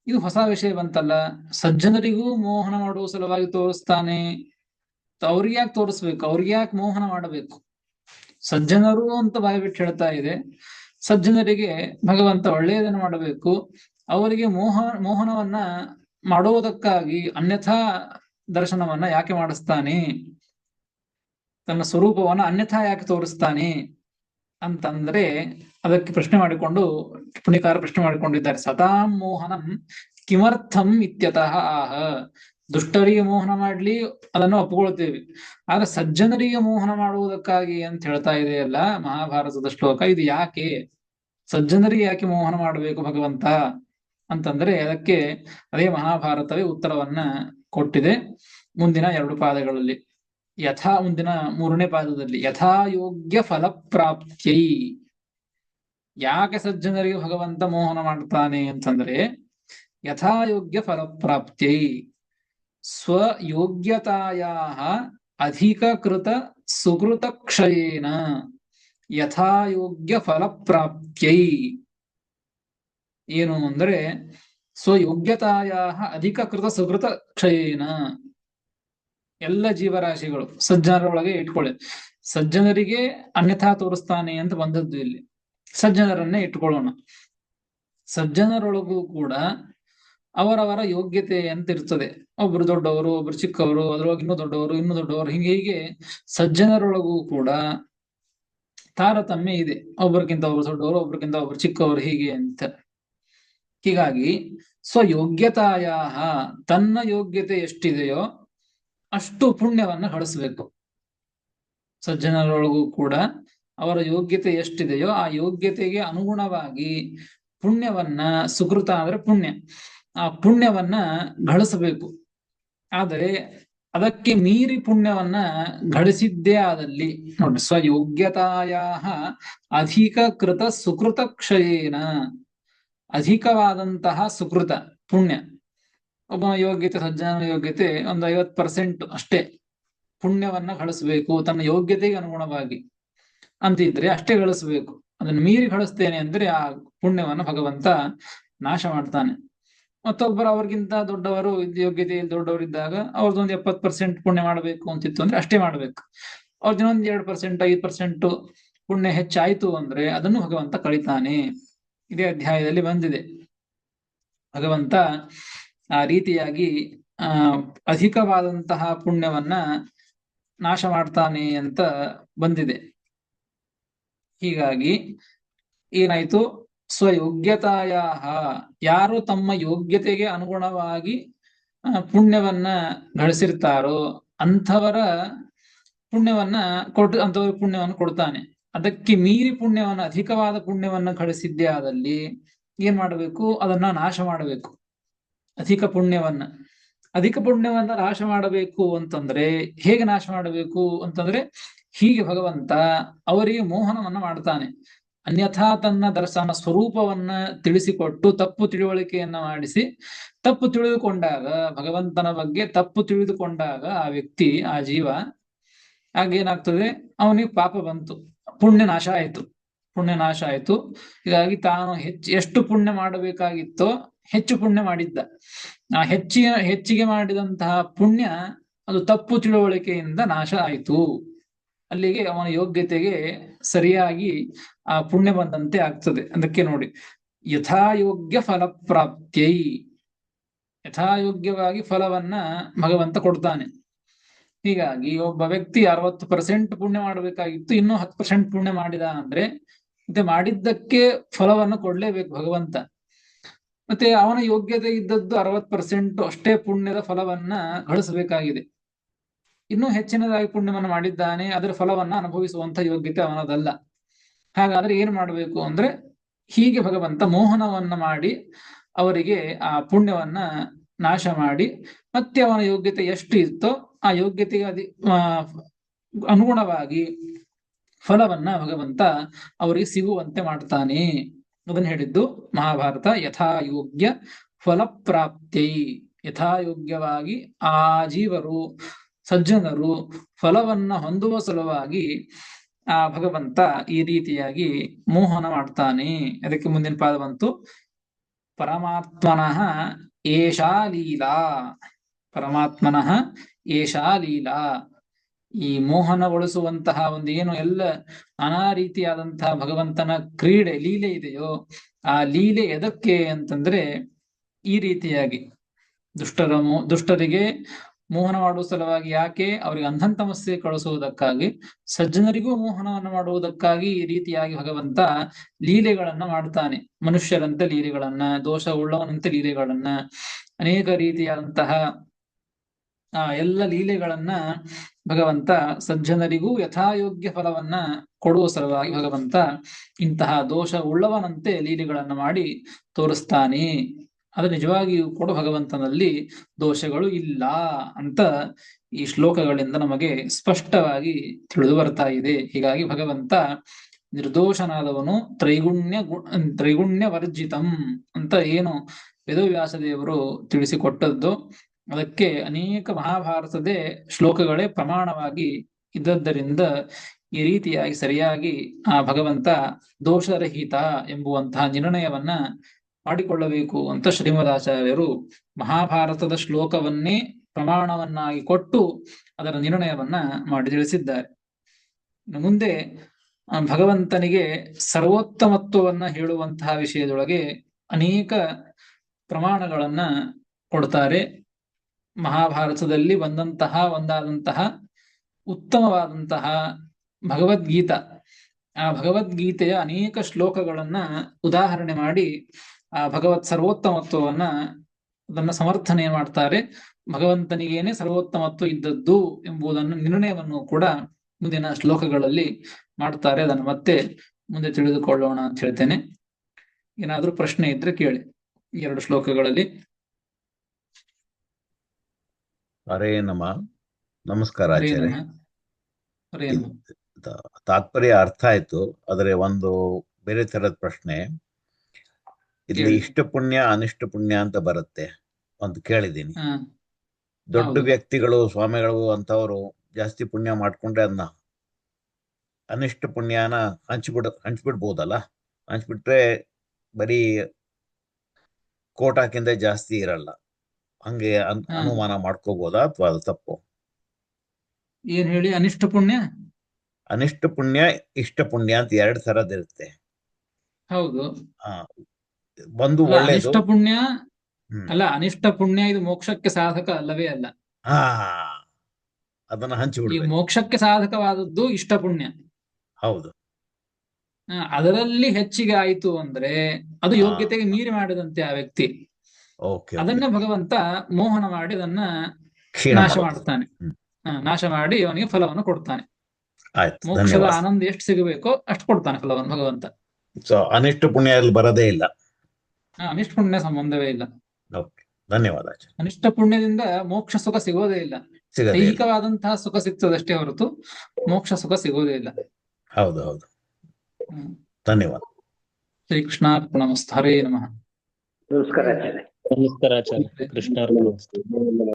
ಇದು ಹೊಸ ವಿಷಯ ಬಂತಲ್ಲ, ಸಜ್ಜನರಿಗೂ ಮೋಹನ ಮಾಡುವ ಸಲುವಾಗಿ ತೋರಿಸ್ತಾನೆ, ಅವ್ರಿಗೆ ಯಾಕೆ ತೋರಿಸ್ಬೇಕು, ಅವ್ರಿಗೆ ಯಾಕೆ ಮೋಹನ ಮಾಡಬೇಕು? ಸಜ್ಜನರು ಅಂತ ಬಾಯ್ಬಿಟ್ಟು ಹೇಳ್ತಾ ಇದೆ. ಸಜ್ಜನರಿಗೆ ಭಗವಂತ ಒಳ್ಳೆಯದನ್ನು ಮಾಡಬೇಕು, ಅವರಿಗೆ ಮೋಹನವನ್ನ ಮಾಡುವುದಕ್ಕಾಗಿ ಅನ್ಯಥಾ ದರ್ಶನವನ್ನ ಯಾಕೆ ಮಾಡಿಸ್ತಾನೆ, ತನ್ನ ಸ್ವರೂಪವನ್ನ ಅನ್ಯಥಾ ಯಾಕೆ ತೋರಿಸ್ತಾನೆ ಅಂತಂದ್ರೆ ಅದಕ್ಕೆ ಟಿಪ್ಪಣಿಕಾರ ಪ್ರಶ್ನೆ ಮಾಡಿಕೊಂಡಿದ್ದಾರೆ. ಸತಾಂ ಮೋಹನಂ ಕಿಮರ್ಥಂ ಇತ್ಯತಃ ಆಹ. ದುಷ್ಟರಿಗೆ ಮೋಹನ ಮಾಡ್ಲಿ ಅದನ್ನು ಒಪ್ಪಿಕೊಳ್ತೇವೆ, ಆದ್ರೆ ಸಜ್ಜನರಿಗೆ ಮೋಹನ ಮಾಡುವುದಕ್ಕಾಗಿ ಅಂತ ಹೇಳ್ತಾ ಇದೆಯಲ್ಲ ಮಹಾಭಾರತದ ಶ್ಲೋಕ, ಇದು ಯಾಕೆ, ಸಜ್ಜನರಿಗೆ ಯಾಕೆ ಮೋಹನ ಮಾಡಬೇಕು ಭಗವಂತ ಅಂತಂದ್ರೆ ಅದಕ್ಕೆ ಅದೇ ಮಹಾಭಾರತವೇ ಉತ್ತರವನ್ನ ಕೊಟ್ಟಿದೆ ಮುಂದಿನ 2 ಪಾದಗಳಲ್ಲಿ. ಮುಂದಿನ 3ನೇ ಪಾದದಲ್ಲಿ ಯಥಾ ಯೋಗ್ಯ ಫಲಪ್ರಾಪ್ತ್ಯೈ. ಯಾಕೆ ಸಜ್ಜನರಿಗೆ ಭಗವಂತ ಮೋಹನ ಮಾಡ್ತಾನೆ ಅಂತಂದ್ರೆ ಯಥಾಯೋಗ್ಯ ಫಲಪ್ರಾಪ್ತ್ಯೈ, ಸ್ವಯೋಗ್ಯತಾಯಾ ಅಧಿಕಕೃತ ಸುಕೃತ ಕ್ಷಯೇನ ಯಥಾಯೋಗ್ಯ ಫಲಪ್ರಾಪ್ತ್ಯೈ. ಏನು ಅಂದ್ರೆ ಸ್ವಯೋಗ್ಯತಾಯಾ ಅಧಿಕಕೃತ ಸುಕೃತ ಕ್ಷಯೇನ, ಎಲ್ಲ ಜೀವರಾಶಿಗಳು ಸಜ್ಜನರೊಳಗೆ ಇಟ್ಕೊಳ್ಳಿ. ಸಜ್ಜನರಿಗೆ ಅನ್ಯಥಾ ತೋರಿಸ್ತಾನೆ ಅಂತ ಬಂದದ್ದು ಇಲ್ಲಿ, ಸಜ್ಜನರನ್ನೇ ಇಟ್ಕೊಳ್ಳೋಣ. ಸಜ್ಜನರೊಳಗೂ ಕೂಡ ಅವರವರ ಯೋಗ್ಯತೆ ಅಂತ ಇರ್ತದೆ. ಒಬ್ರು ದೊಡ್ಡವರು, ಒಬ್ರು ಚಿಕ್ಕವರು, ಅದ್ರೊಳಗೆ ಇನ್ನೂ ದೊಡ್ಡವರು, ಹೀಗೆ ಸಜ್ಜನರೊಳಗೂ ಕೂಡ ತಾರತಮ್ಯ ಇದೆ. ಒಬ್ಬರಿಗಿಂತ ಒಬ್ರು ದೊಡ್ಡವರು, ಒಬ್ರಿಗಿಂತ ಒಬ್ರು ಚಿಕ್ಕವರು, ಹೀಗೆ ಅಂತ. ಹೀಗಾಗಿ ಸ್ವಯೋಗ್ಯತಾಯ, ತನ್ನ ಯೋಗ್ಯತೆ ಎಷ್ಟಿದೆಯೋ ಅಷ್ಟು ಪುಣ್ಯವನ್ನ ಗಳಿಸ್ಬೇಕು. ಸಜ್ಜನರೊಳಗೂ ಕೂಡ ಅವರ ಯೋಗ್ಯತೆ ಎಷ್ಟಿದೆಯೋ ಆ ಯೋಗ್ಯತೆಗೆ ಅನುಗುಣವಾಗಿ ಪುಣ್ಯವನ್ನ, ಸುಕೃತ ಅಂದ್ರೆ ಪುಣ್ಯ, ಆ ಪುಣ್ಯವನ್ನ ಗಳಿಸಬೇಕು. ಆದರೆ ಅದಕ್ಕೆ ಮೀರಿ ಪುಣ್ಯವನ್ನ ಗಳಿಸಿದ್ದೇ ಆದಲ್ಲಿ ನೋಡಿ, ಸ್ವಯೋಗ್ಯತಾಯ ಅಧಿಕ ಕೃತ ಸುಕೃತ ಕ್ಷಯೇನ, ಅಧಿಕವಾದಂತಹ ಸುಕೃತ ಪುಣ್ಯ, ಒಬ್ಬ ಯೋಗ್ಯತೆ ಸಜ್ಜನ ಯೋಗ್ಯತೆ ಒಂದು 50% ಅಷ್ಟೇ ಪುಣ್ಯವನ್ನ ಗಳಿಸಬೇಕು ತನ್ನ ಯೋಗ್ಯತೆಗೆ ಅನುಗುಣವಾಗಿ ಅಂತಿದ್ರೆ ಅಷ್ಟೇ ಗಳಿಸಬೇಕು. ಅದನ್ನು ಮೀರಿ ಗಳಿಸ್ತೇನೆ ಅಂದ್ರೆ ಆ ಪುಣ್ಯವನ್ನ ಭಗವಂತ ನಾಶ ಮಾಡ್ತಾನೆ. ಮತ್ತೊಬ್ಬರು ಅವ್ರಿಗಿಂತ ದೊಡ್ಡವರು ಯೋಗ್ಯತೆಯಲ್ಲಿ ದೊಡ್ಡವರಿದ್ದಾಗ ಅವ್ರದ್ದೊಂದು 70% ಪುಣ್ಯ ಮಾಡಬೇಕು ಅಂತಿತ್ತು ಅಂದ್ರೆ ಅಷ್ಟೇ ಮಾಡ್ಬೇಕು. ಅವ್ರದ್ದೊಂದು 2%, 5% ಪುಣ್ಯ ಹೆಚ್ಚಾಯ್ತು ಅಂದ್ರೆ ಅದನ್ನು ಭಗವಂತ ಕಳಿತಾನೆ. ಇದೇ ಅಧ್ಯಾಯದಲ್ಲಿ ಬಂದಿದೆ. ಭಗವಂತ ಆ ರೀತಿಯಾಗಿ ಅಧಿಕವಾದಂತಹ ಪುಣ್ಯವನ್ನ ನಾಶ ಮಾಡ್ತಾನೆ ಅಂತ ಬಂದಿದೆ. ಹೀಗಾಗಿ ಏನಾಯ್ತು, ಸ್ವಯೋಗ್ಯತಾಯ, ಯಾರು ತಮ್ಮ ಯೋಗ್ಯತೆಗೆ ಅನುಗುಣವಾಗಿ ಪುಣ್ಯವನ್ನ ಗಳಿಸಿರ್ತಾರೋ ಅಂಥವರ ಪುಣ್ಯವನ್ನು ಕೊಡ್ತಾನೆ. ಅದಕ್ಕೆ ಮೀರಿ ಪುಣ್ಯವನ್ನ, ಅಧಿಕವಾದ ಪುಣ್ಯವನ್ನ ಗಳಿಸಿದ್ದೇ ಆದಲ್ಲಿ ಏನ್ ಮಾಡಬೇಕು, ಅದನ್ನ ನಾಶ ಮಾಡಬೇಕು. ಅಧಿಕ ಪುಣ್ಯವನ್ನ ನಾಶ ಮಾಡಬೇಕು ಅಂತಂದ್ರೆ ಹೇಗೆ ನಾಶ ಮಾಡಬೇಕು ಅಂತಂದ್ರೆ, ಹೀಗೆ ಭಗವಂತ ಅವರಿಗೆ ಮೋಹನವನ್ನ ಮಾಡ್ತಾನೆ. ಅನ್ಯಥಾ ತನ್ನ ಸ್ವರೂಪವನ್ನ ತಿಳಿಸಿಕೊಟ್ಟು ತಪ್ಪು ತಿಳುವಳಿಕೆಯನ್ನ ಮಾಡಿಸಿ, ತಪ್ಪು ತಿಳಿದುಕೊಂಡಾಗ, ಭಗವಂತನ ಬಗ್ಗೆ ತಪ್ಪು ತಿಳಿದುಕೊಂಡಾಗ ಆ ವ್ಯಕ್ತಿ, ಆ ಜೀವ, ಆಗೇನಾಗ್ತದೆ, ಅವನಿಗೆ ಪಾಪ ಬಂತು, ಪುಣ್ಯ ನಾಶ ಆಯ್ತು. ಹೀಗಾಗಿ ತಾನು ಎಷ್ಟು ಪುಣ್ಯ ಮಾಡಬೇಕಾಗಿತ್ತೋ ಹೆಚ್ಚು ಪುಣ್ಯ ಮಾಡಿದ್ದ. ಆ ಹೆಚ್ಚಿಗೆ ಮಾಡಿದಂತಹ ಪುಣ್ಯ ಅದು ತಪ್ಪು ತಿಳುವಳಿಕೆಯಿಂದ ನಾಶ ಆಯಿತು. ಅಲ್ಲಿಗೆ ಅವನ ಯೋಗ್ಯತೆಗೆ ಸರಿಯಾಗಿ ಆ ಪುಣ್ಯ ಬಂದಂತೆ ಆಗ್ತದೆ. ಅದಕ್ಕೆ ನೋಡಿ, ಯಥಾಯೋಗ್ಯ ಫಲಪ್ರಾಪ್ತ್ಯೈ, ಯಥಾಯೋಗ್ಯವಾಗಿ ಫಲವನ್ನ ಭಗವಂತ ಕೊಡ್ತಾನೆ. ಹೀಗಾಗಿ ಒಬ್ಬ ವ್ಯಕ್ತಿ 60% ಪುಣ್ಯ ಮಾಡಬೇಕಾಗಿತ್ತು, ಇನ್ನೂ 10% ಪುಣ್ಯ ಮಾಡಿದ ಅಂದ್ರೆ ಮತ್ತೆ ಮಾಡಿದ್ದಕ್ಕೆ ಫಲವನ್ನು ಕೊಡ್ಲೇಬೇಕು ಭಗವಂತ. ಮತ್ತೆ ಅವನ ಯೋಗ್ಯತೆ ಇದ್ದದ್ದು 60% ಅಷ್ಟೇ ಪುಣ್ಯದ ಫಲವನ್ನ ಗಳಿಸಬೇಕಾಗಿದೆ. ಇನ್ನೂ ಹೆಚ್ಚಿನದಾಗಿ ಪುಣ್ಯವನ್ನು ಮಾಡಿದ್ದಾನೆ, ಅದರ ಫಲವನ್ನ ಅನುಭವಿಸುವಂತ ಯೋಗ್ಯತೆ ಅವನದಲ್ಲ. ಹಾಗಾದ್ರೆ ಏನ್ ಮಾಡಬೇಕು ಅಂದ್ರೆ, ಹೀಗೆ ಭಗವಂತ ಮೋಹನವನ್ನ ಮಾಡಿ ಅವರಿಗೆ ಆ ಪುಣ್ಯವನ್ನ ನಾಶ ಮಾಡಿ, ಮತ್ತೆ ಅವನ ಯೋಗ್ಯತೆ ಎಷ್ಟು ಇತ್ತೋ ಆ ಯೋಗ್ಯತೆಗೆ ಅನುಗುಣವಾಗಿ ಫಲವನ್ನ ಭಗವಂತ ಅವರಿಗೆ ಸಿಗುವಂತೆ ಮಾಡ್ತಾನೆ. ಅದನ್ನು ಹೇಳಿದ್ದು ಮಹಾಭಾರತ. ಯಥಾಯೋಗ್ಯ ಫಲಪ್ರಾಪ್ತೈ, ಯಥಾಯೋಗ್ಯವಾಗಿ ಆ ಜೀವರು, ಸಜ್ಜನರು ಫಲವನ್ನ ಹೊಂದುವ ಸಲುವಾಗಿ ಆ ಭಗವಂತ ಈ ರೀತಿಯಾಗಿ ಮೋಹನ ಮಾಡ್ತಾನೆ. ಅದಕ್ಕೆ ಮುಂದಿನ ಪಾದ ಬಂತು, ಪರಮಾತ್ಮನಃ ಏಷಾ ಲೀಲಾ. ಪರಮಾತ್ಮನಃ ಏಷಾ ಲೀಲಾ. ಈ ಮೋಹನಗೊಳಿಸುವಂತಹ ಒಂದು ಏನು ಎಲ್ಲ ನಾನಾ ರೀತಿಯಾದಂತಹ ಭಗವಂತನ ಕ್ರೀಡೆ, ಲೀಲೆ ಇದೆಯೋ, ಆ ಲೀಲೆ ಎದಕ್ಕೆ ಅಂತಂದ್ರೆ ಈ ರೀತಿಯಾಗಿ ದುಷ್ಟರಿಗೆ ಮೋಹನ ಮಾಡುವ ಸಲುವಾಗಿ. ಯಾಕೆ? ಅವರಿಗೆ ಅಂಧನ್ ತಮಸ್ಸೆ ಕಳಿಸುವುದಕ್ಕಾಗಿ, ಸಜ್ಜನರಿಗೂ ಮೋಹನವನ್ನು ಮಾಡುವುದಕ್ಕಾಗಿ ಈ ರೀತಿಯಾಗಿ ಭಗವಂತ ಲೀಲೆಗಳನ್ನ ಮಾಡ್ತಾನೆ. ಮನುಷ್ಯರಂತೆ ಲೀಲೆಗಳನ್ನ, ದೋಷ ಉಳ್ಳವನಂತೆ ಲೀಲೆಗಳನ್ನ, ಅನೇಕ ರೀತಿಯಾದಂತಹ ಎಲ್ಲ ಲೀಲೆಗಳನ್ನ ಭಗವಂತ ಸಜ್ಜನರಿಗೂ ಯಥಾಯೋಗ್ಯ ಫಲವನ್ನ ಕೊಡುವ ಸಲುವಾಗಿ ಭಗವಂತ ಇಂತಹ ದೋಷ ಉಳ್ಳವನಂತೆ ಲೀಲೆಗಳನ್ನ ಮಾಡಿ ತೋರಿಸ್ತಾನೆ. ಅದು ನಿಜವಾಗಿಯೂ ಕೂಡ ಭಗವಂತನಲ್ಲಿ ದೋಷಗಳು ಇಲ್ಲ ಅಂತ ಈ ಶ್ಲೋಕಗಳಿಂದ ನಮಗೆ ಸ್ಪಷ್ಟವಾಗಿ ತಿಳಿದು ಬರ್ತಾ ಇದೆ. ಹೀಗಾಗಿ ಭಗವಂತ ನಿರ್ದೋಷನಾದವನು, ತ್ರೈಗುಣ್ಯ ವರ್ಜಿತಂ ಅಂತ ಏನು ವೇದವ್ಯಾಸ ದೇವರು ತಿಳಿಸಿಕೊಟ್ಟದ್ದು, ಅದಕ್ಕೆ ಅನೇಕ ಮಹಾಭಾರತದೇ ಶ್ಲೋಕಗಳೇ ಪ್ರಮಾಣವಾಗಿ ಇದ್ದದ್ದರಿಂದ ಈ ರೀತಿಯಾಗಿ ಸರಿಯಾಗಿ ಆ ಭಗವಂತ ದೋಷರಹಿತ ಎಂಬುವಂತಹ ನಿರ್ಣಯವನ್ನ ಮಾಡಿಕೊಳ್ಳಬೇಕು ಅಂತ ಶ್ರೀಮದಾಚಾರ್ಯರು ಮಹಾಭಾರತದ ಶ್ಲೋಕವನ್ನೇ ಪ್ರಮಾಣವನ್ನಾಗಿ ಕೊಟ್ಟು ಅದರ ನಿರ್ಣಯವನ್ನ ಮಾಡಿ ತಿಳಿಸಿದ್ದಾರೆ. ಮುಂದೆ ಭಗವಂತನಿಗೆ ಸರ್ವೋತ್ತಮತ್ವವನ್ನ ಹೇಳುವಂತಹ ವಿಷಯದೊಳಗೆ ಅನೇಕ ಪ್ರಮಾಣಗಳನ್ನ ಕೊಡ್ತಾರೆ. ಮಹಾಭಾರತದಲ್ಲಿ ಒಂದಾದಂತಹ ಉತ್ತಮವಾದಂತಹ ಭಗವದ್ಗೀತಾ, ಆ ಭಗವದ್ಗೀತೆಯ ಅನೇಕ ಶ್ಲೋಕಗಳನ್ನ ಉದಾಹರಣೆ ಮಾಡಿ ಆ ಭಗವತ್ ಸರ್ವೋತ್ತಮತ್ವವನ್ನ ಅದನ್ನ ಸಮರ್ಥನೆ ಮಾಡ್ತಾರೆ. ಭಗವಂತನಿಗೇನೆ ಸರ್ವೋತ್ತಮತ್ವ ಇದ್ದದ್ದು ಎಂಬುದನ್ನು ನಿರ್ಣಯವನ್ನು ಕೂಡ ಮುಂದಿನ ಶ್ಲೋಕಗಳಲ್ಲಿ ಮಾಡ್ತಾರೆ. ಅದನ್ನು ಮತ್ತೆ ಮುಂದೆ ತಿಳಿದುಕೊಳ್ಳೋಣ ಅಂತ ಹೇಳ್ತೇನೆ. ಏನಾದ್ರೂ ಪ್ರಶ್ನೆ ಇದ್ರೆ ಕೇಳಿ. 2 ಶ್ಲೋಕಗಳಲ್ಲಿ ಹರೇ ನಮಃ. ನಮಸ್ಕಾರ ಹರೇ ಆಚಾರ್ಯ. ನಮಃ. ಹರೇ ನಮಃ. ತಾತ್ಪರ್ಯ ಅರ್ಥ ಆಯ್ತು, ಆದರೆ ಒಂದು ಬೇರೆ ತರದ ಪ್ರಶ್ನೆ. ಇಲ್ಲಿ ಕೇಳಿ. ಇಷ್ಟ ಪುಣ್ಯ ಅನಿಷ್ಟ ಪುಣ್ಯ ಅಂತ ಬರುತ್ತೆ ಅಂತ ಕೇಳಿದ್ದೀನಿ. ಹಾ, ದೊಡ್ಡ ಹೌದು. ವ್ಯಕ್ತಿಗಳು, ಸ್ವಾಮಿಗಳು ಅಂತವರು ಜಾಸ್ತಿ ಪುಣ್ಯ ಮಾಡ್ಕೊಂಡ್ರೆ ಅದನ್ನ ಅನಿಷ್ಟ ಪುಣ್ಯನ ಹಂಚ್ಬಿಡ್ಬೋದಲ್ಲ. ಹಂಚ್ಬಿಟ್ರೆ ಬರೀ ಕೋಟಾಕಿಂದ ಜಾಸ್ತಿ ಇರಲ್ಲ. ಹಂಗೆ ಹಾ. ಅನುಮಾನ ಮಾಡ್ಕೋಬೋದಾ ಅಥವಾ ಅದು ತಪ್ಪು? ಏನ್ ಹೇಳಿ? ಅನಿಷ್ಟ ಪುಣ್ಯ? ಅನಿಷ್ಟ ಪುಣ್ಯ ಇಷ್ಟ ಪುಣ್ಯ ಅಂತ ಎರಡು ತರದಿರುತ್ತೆ. ಹೌದು. ಒಂದು ಅಲ್ಲ, ಒಳ್ಳೇದು. ಅನಿಷ್ಟ ಪುಣ್ಯ ಹ್ಮ್. ಅಲ್ಲ, ಅನಿಷ್ಟ ಪುಣ್ಯ ಇದು ಮೋಕ್ಷಕ್ಕೆ ಸಾಧಕ ಅಲ್ಲವೇ ಅಲ್ಲ. ಹಾ, ಅದನ್ನ ಈ ಹಂಚಿಬಿಡ್ಬೇಕು. ಮೋಕ್ಷಕ್ಕೆ ಸಾಧಕವಾದದ್ದು ಇಷ್ಟ ಪುಣ್ಯ. ಹೌದು. ಅದರಲ್ಲಿ ಹೆಚ್ಚಿಗೆ ಆಯಿತು ಅಂದ್ರೆ ಅದು ಹಾ. ಯೋಗ್ಯತೆಗೆ ಮೀರಿ ಮಾಡಿದಂತೆ ಆ ವ್ಯಕ್ತಿ. ಓಕೆ. ಅದನ್ನ ಭಗವಂತ ಮೋಹನ ಮಾಡಿ ಅದನ್ನ ಕ್ಷೀಣ ನಾಶ ಮಾಡೋದು. ಮಾಡ್ತಾನೆ. ಹ್ಮ್. ನಾಶ ಮಾಡಿ ಅವನಿಗೆ ಫಲವನ್ನು ಕೊಡ್ತಾನೆ. ಆಯ್ತು, ಮೋಕ್ಷದ ಧನ್ಯವಾದ. ಆನಂದ ಎಷ್ಟು ಸಿಗಬೇಕೋ ಅಷ್ಟು ಕೊಡ್ತಾನೆ ಫಲವನ್ನು ಭಗವಂತ. ಸೊ ಅನಿಷ್ಟ ಪುಣ್ಯ ಅಲ್ಲಿ ಬರೋದೇ ಇಲ್ಲ. ಅನಿಷ್ಟ ಪುಣ್ಯ ಸಂಬಂಧವೇ ಇಲ್ಲ. ಓಕೆ, ಧನ್ಯವಾದ ಆಚಾರ್ಯ. ಅನಿಷ್ಟ ಪುಣ್ಯದಿಂದ ಮೋಕ್ಷ ಸುಖ ಸಿಗೋದೇ ಇಲ್ಲ. ಸಿಗದೇ ಇಲ್ಲ. ದೈಹಿಕವಾದಂತಹ ಸುಖ ಸಿಗ್ತದಷ್ಟೇ ಹೊರತು ಮೋಕ್ಷ ಸುಖ ಸಿಗೋದೇ ಇಲ್ಲ. ಹೌದು ಹೌದು, ಧನ್ಯವಾದ. ಶ್ರೀಕೃಷ್ಣಾರ್ಪಣಮಸ್ತು. ಹರೇ ನಮಃ. ನಮಸ್ಕಾರ ಆಚಾರ್ಯ. ನಮಸ್ಕಾರ ಆಚಾರ್ಯ. ಕೃಷ್ಣಾರ್ಪಣಮಸ್ತು.